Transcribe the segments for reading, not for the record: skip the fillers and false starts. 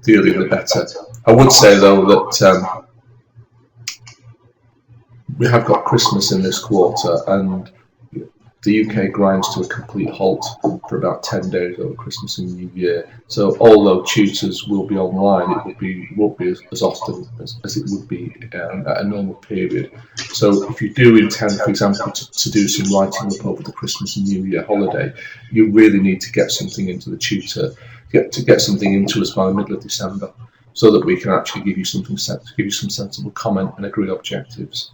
the earlier the better. I would say though that we have got Christmas in this quarter, and the UK grinds to a complete halt for about 10 days over Christmas and New Year. So although tutors will be online, it won't be as often as it would be at a normal period. So if you do intend, for example, to do some writing up over the Christmas and New Year holiday, you really need to get something into the tutor, get something into us by the middle of December, so that we can actually give you something give you some sensible comment and agree objectives.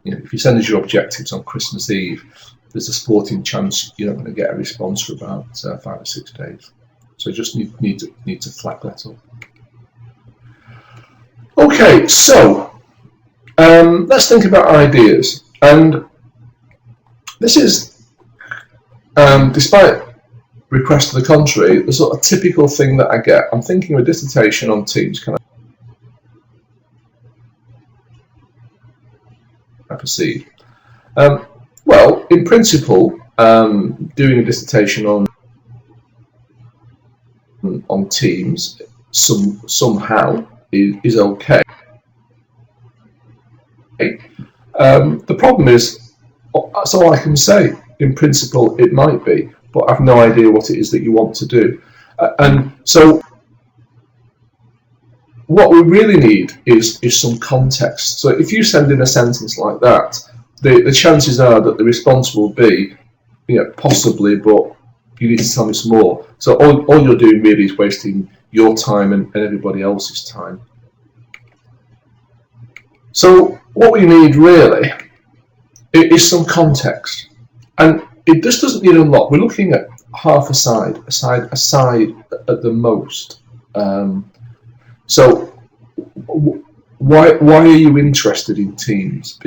If you send us your objectives on Christmas Eve, there's a sporting chance you're not going to get a response for about 5 or 6 days. So you just need to flag that up. Okay, so let's think about ideas. And this is, despite requests to the contrary, the sort of typical thing that I get. I'm thinking of a dissertation on Teams. Can I proceed? Well, in principle, doing a dissertation on Teams somehow is okay. The problem is, that's all I can say. In principle, it might be, but I've no idea what it is that you want to do. And so what we really need is some context. So if you send in a sentence like that, the chances are that the response will be, possibly, but you need to tell me some more. So all you're doing really is wasting your time and everybody else's time. So what we need really is some context. And it just doesn't need a lot. We're looking at half a side at the most. So why are you interested in Teams?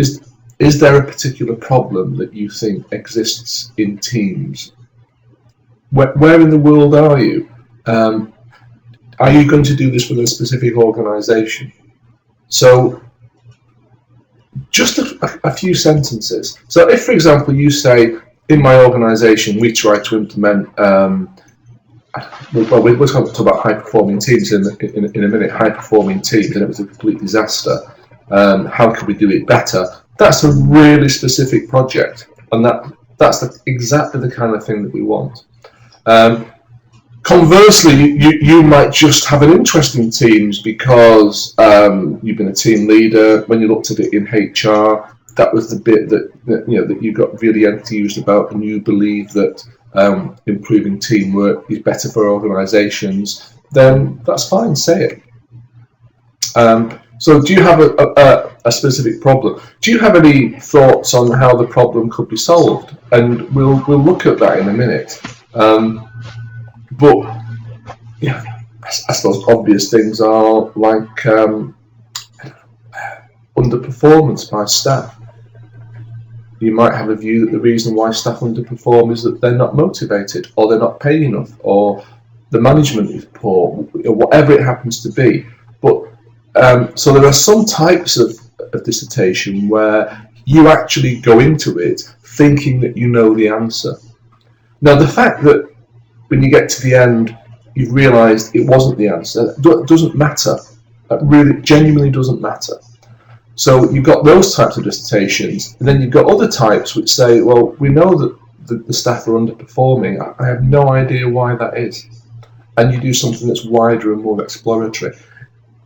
Is there a particular problem that you think exists in Teams? Where in the world are you? Are you going to do this with a specific organisation? So just a few sentences. So if, for example, you say, in my organisation, we try to implement, we're going to talk about high-performing teams in a minute, high-performing teams, and it was a complete disaster. How can we do it better? That's a really specific project, and that's exactly the kind of thing that we want. Conversely, you might just have an interest in Teams because you've been a team leader. When you looked at it in HR, that was the bit that you got really enthused about, and you believe that improving teamwork is better for organisations. Then that's fine. Say it. So do you have a specific problem? Do you have any thoughts on how the problem could be solved? And we'll look at that in a minute. But yeah, I suppose obvious things are like underperformance by staff. You might have a view that the reason why staff underperform is that they're not motivated, or they're not paid enough, or the management is poor, or whatever it happens to be. But so there are some types of dissertation where you actually go into it thinking that you know the answer. Now, the fact that when you get to the end, you've realised it wasn't the answer, doesn't matter. It really, genuinely doesn't matter. So you've got those types of dissertations, and then you've got other types which say, well, we know that the staff are underperforming. I have no idea why that is. And you do something that's wider and more exploratory.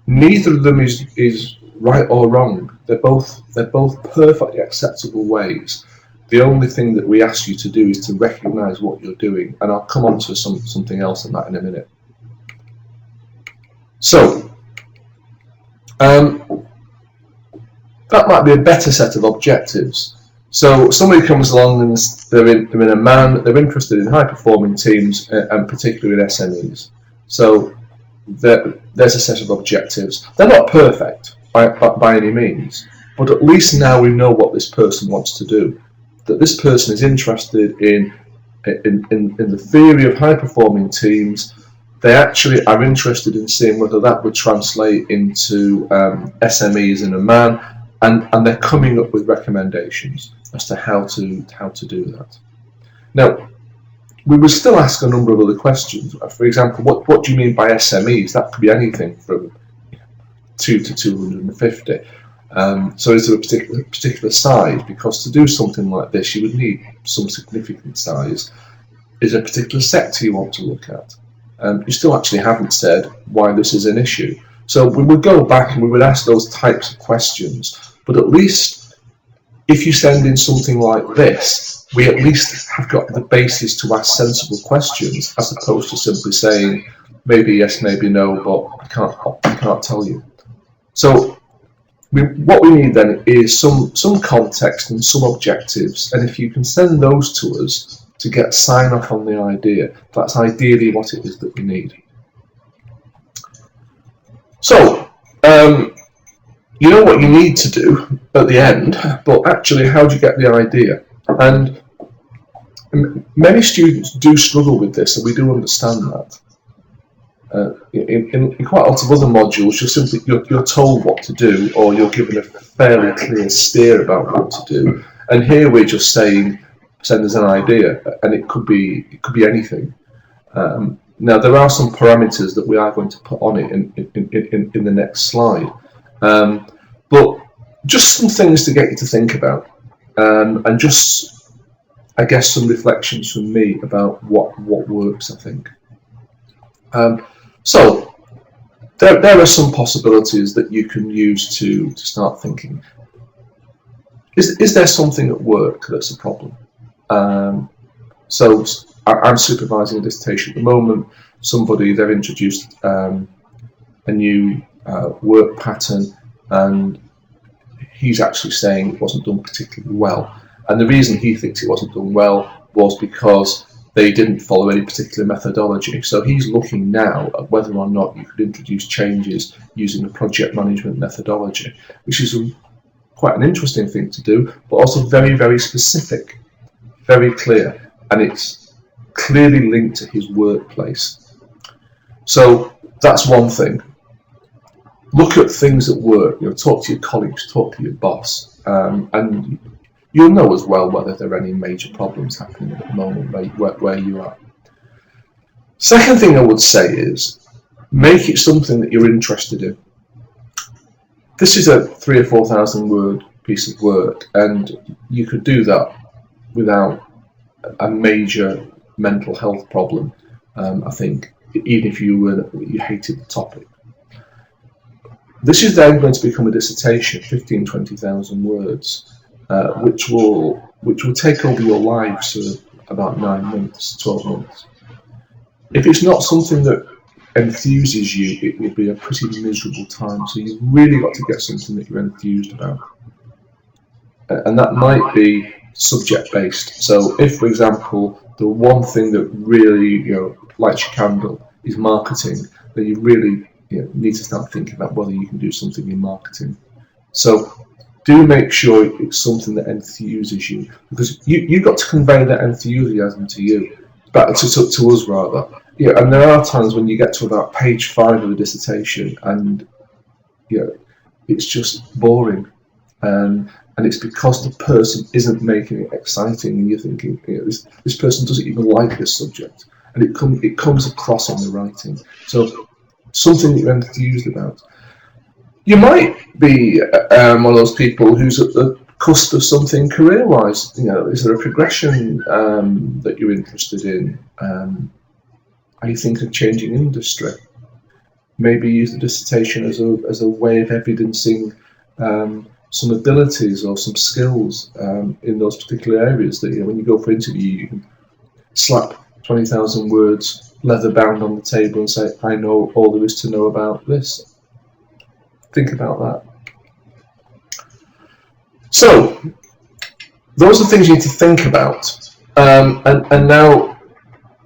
Neither of them is right or wrong. They're both perfectly acceptable ways. The only thing that we ask you to do is to recognise what you're doing, and I'll come on to something else on that in a minute. So that might be a better set of objectives. So somebody comes along and they're in a man, they're interested in high-performing teams and particularly in SMEs. So there's a set of objectives. They're not perfect by any means, but at least now we know what this person wants to do. That this person is interested in the theory of high-performing teams. They actually are interested in seeing whether that would translate into SMEs in a man, and they're coming up with recommendations as to how to do that. Now, we would still ask a number of other questions. For example, what do you mean by SMEs? That could be anything from 2 to 250. So is there a particular size? Because to do something like this, you would need some significant size. Is there a particular sector you want to look at? You still actually haven't said why this is an issue. So we would go back and we would ask those types of questions. But at least if you send in something like this, we at least have got the basis to ask sensible questions, as opposed to simply saying maybe yes, maybe no, but I can't tell you. So what we need then is some context and some objectives, and if you can send those to us to get sign off on the idea, that's ideally what it is that we need. So you know what you need to do at the end, but actually how do you get the idea? And many students do struggle with this, and we do understand that. In quite a lot of other modules, you're told what to do, or you're given a fairly clear steer about what to do. And here we're just saying, send us an idea, and it could be anything. Now there are some parameters that we are going to put on it in the next slide, but just some things to get you to think about, and just, I guess, some reflections from me about what works, I think. So there are some possibilities that you can use to start thinking. Is there something at work that's a problem? So I'm supervising a dissertation at the moment. They've introduced a new work pattern, and he's actually saying it wasn't done particularly well. And the reason he thinks it wasn't done well was because they didn't follow any particular methodology. So he's looking now at whether or not you could introduce changes using the project management methodology, which is quite an interesting thing to do, but also very, very specific, very clear, and it's clearly linked to his workplace. So that's one thing. Look at things at work. Talk to your colleagues, talk to your boss, and you'll know as well whether there are any major problems happening at the moment where you are. Second thing I would say is, make it something that you're interested in. This is a 3,000 or 4,000 word piece of work, and you could do that without a major mental health problem, I think, even if you hated the topic. This is then going to become a dissertation, 15,000, 20,000 words. Which will take over your lives for about 9 months, 12 months. If it's not something that enthuses you, it will be a pretty miserable time. So you've really got to get something that you're enthused about, and that might be subject-based. So if, for example, the one thing that really lights your candle is marketing, then you really need to start thinking about whether you can do something in marketing. So do make sure it's something that enthuses you, because you've got to convey that enthusiasm to us rather. And there are times when you get to about page 5 of the dissertation and it's just boring, and it's because the person isn't making it exciting, and you're thinking this person doesn't even like this subject, and it comes across in the writing. So something that you're enthused about. You might be one of those people who's at the cusp of something career-wise. Is there a progression that you're interested in? Are you thinking of changing industry? Maybe use the dissertation as a way of evidencing some abilities or some skills in those particular areas. That when you go for interview, you can slap 20,000 words leather bound on the table and say, "I know all there is to know about this." Think about that. So, those are things you need to think about, and now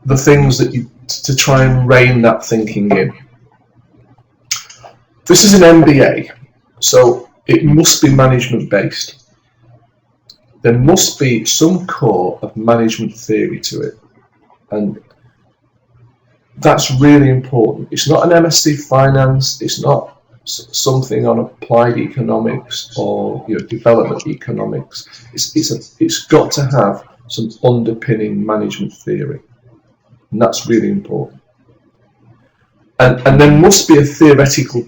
the things that to try and rein that thinking in. This is an MBA, so it must be management based. There must be some core of management theory to it, and that's really important. It's not an MSc Finance. It's not something on applied economics or development economics. It's got to have some underpinning management theory. And that's really important. And there must be a theoretical